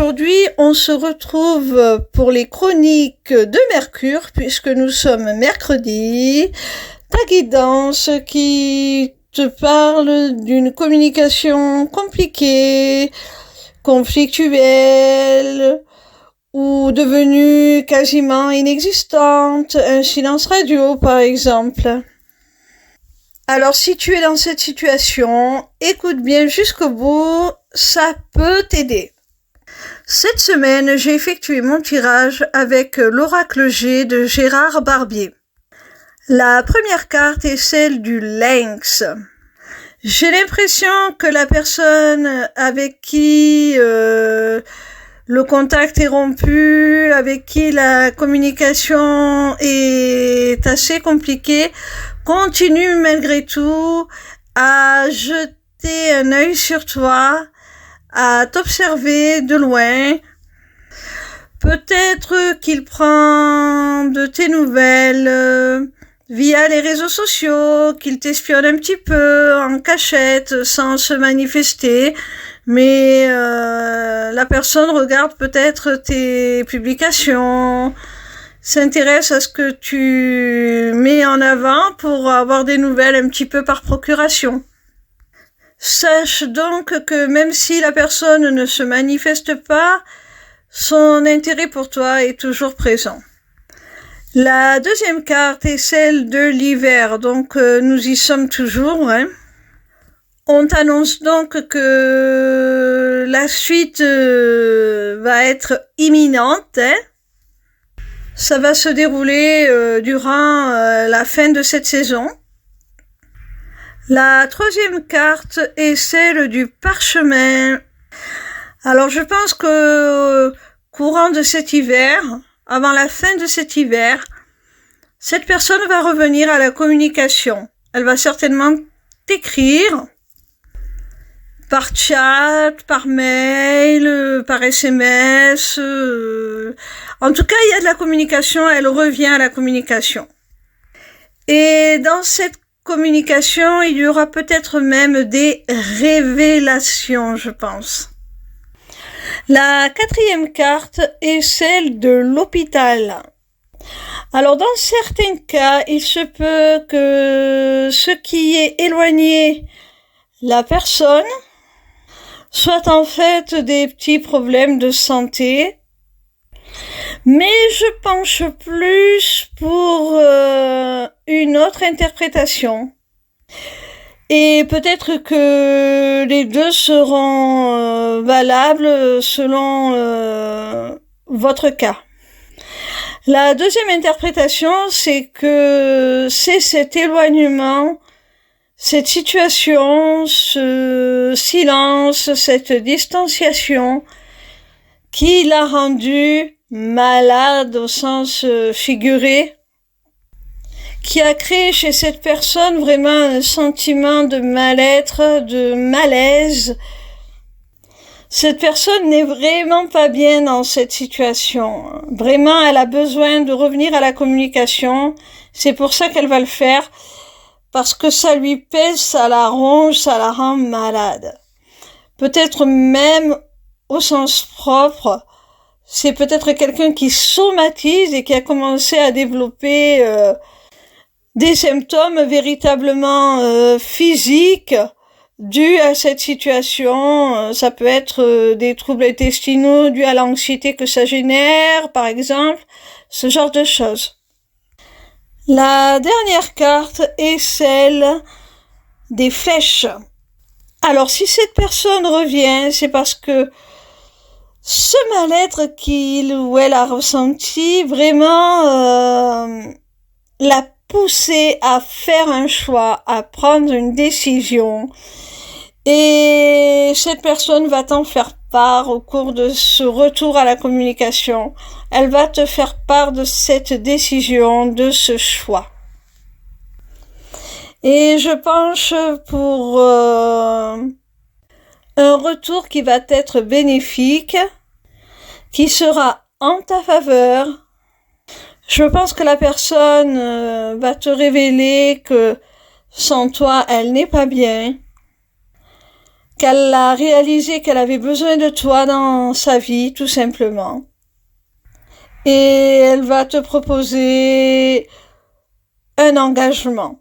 aujourd'hui, on se retrouve pour les chroniques de Mercure, puisque nous sommes mercredi. Ta guidance qui te parle d'une communication compliquée, conflictuelle, ou devenue quasiment inexistante, un silence radio par exemple. Alors si tu es dans cette situation, écoute bien jusqu'au bout, ça peut t'aider. Cette semaine, j'ai effectué mon tirage avec l'oracle G de Gérard Barbier. La première carte est celle du lynx. J'ai l'impression que la personne avec qui le contact est rompu, avec qui la communication est assez compliquée, continue malgré tout à jeter un œil sur toi, à t'observer de loin. Peut-être qu'il prend de tes nouvelles via les réseaux sociaux, qu'il t'espionne un petit peu en cachette sans se manifester, mais la personne regarde peut-être tes publications, s'intéresse à ce que tu mets en avant pour avoir des nouvelles un petit peu par procuration. Sache donc que même si la personne ne se manifeste pas, son intérêt pour toi est toujours présent. La deuxième carte est celle de l'hiver, donc nous y sommes toujours. On t'annonce donc que la suite va être imminente. Ça va se dérouler durant la fin de cette saison. La troisième carte est celle du parchemin. Alors je pense que courant de cet hiver, avant la fin de cet hiver, cette personne va revenir à la communication. Elle va certainement t'écrire par chat, par mail, par SMS. En tout cas, il y a de la communication, elle revient à la communication. Et dans cette communication, il y aura peut-être même des révélations, je pense. La quatrième carte est celle de l'hôpital. Alors, dans certains cas, il se peut que ce qui est éloigné la personne soit en fait des petits problèmes de santé. Mais je penche plus pour une autre interprétation. Et peut-être que les deux seront valables selon votre cas. La deuxième interprétation, c'est que c'est cet éloignement, cette situation, ce silence, cette distanciation qui l'a rendu malade au sens figuré, qui a créé chez cette personne vraiment un sentiment de mal-être, de malaise. Cette personne n'est vraiment pas bien dans cette situation. Vraiment, elle a besoin de revenir à la communication. C'est pour ça qu'elle va le faire, parce que ça lui pèse, ça la ronge, ça la rend malade. Peut-être même au sens propre, c'est peut-être quelqu'un qui somatise et qui a commencé à développer des symptômes véritablement physiques dus à cette situation. Ça peut être des troubles intestinaux dus à l'anxiété que ça génère, par exemple, ce genre de choses. La dernière carte est celle des flèches. Alors, si cette personne revient, c'est parce que ce mal-être qu'il ou elle a ressenti vraiment l'a poussé à faire un choix, à prendre une décision. Et cette personne va t'en faire part au cours de ce retour à la communication. Elle va te faire part de cette décision, de ce choix. Et je penche pour un retour qui va être bénéfique, qui sera en ta faveur. Je pense que la personne va te révéler que sans toi, elle n'est pas bien, qu'elle a réalisé qu'elle avait besoin de toi dans sa vie, tout simplement. Et elle va te proposer un engagement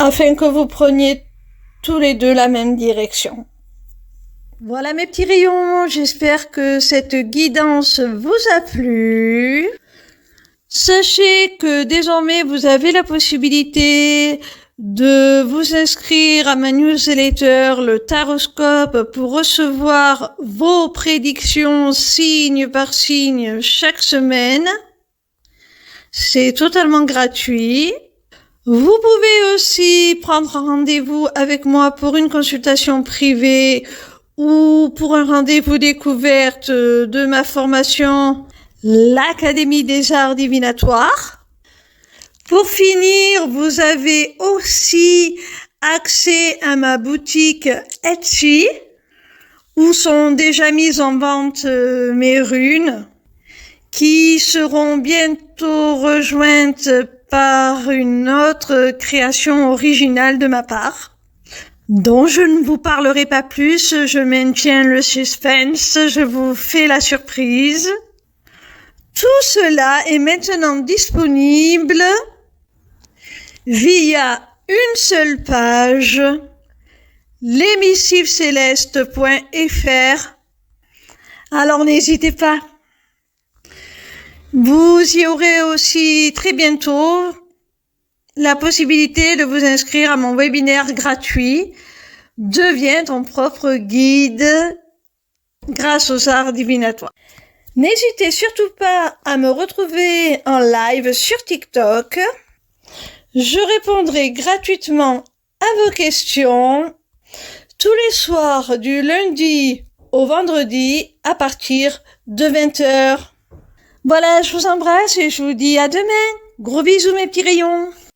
afin que vous preniez tous les deux la même direction. Voilà mes petits rayons, j'espère que cette guidance vous a plu. Sachez que désormais vous avez la possibilité de vous inscrire à ma newsletter, le Taroscope, pour recevoir vos prédictions signe par signe chaque semaine. C'est totalement gratuit. Vous pouvez aussi prendre rendez-vous avec moi pour une consultation privée ou pour un rendez-vous découverte de ma formation, l'Académie des Arts Divinatoires. Pour finir, vous avez aussi accès à ma boutique Etsy, où sont déjà mises en vente mes runes, qui seront bientôt rejointes par une autre création originale de ma part, dont je ne vous parlerai pas plus, je maintiens le suspense, je vous fais la surprise. Tout cela est maintenant disponible via une seule page, lesmissivescélestes.fr. Alors n'hésitez pas. Vous y aurez aussi très bientôt la possibilité de vous inscrire à mon webinaire gratuit « Deviens ton propre guide grâce aux arts divinatoires ». N'hésitez surtout pas à me retrouver en live sur TikTok. Je répondrai gratuitement à vos questions tous les soirs du lundi au vendredi à partir de 20h. Voilà, je vous embrasse et je vous dis à demain. Gros bisous mes petits rayons.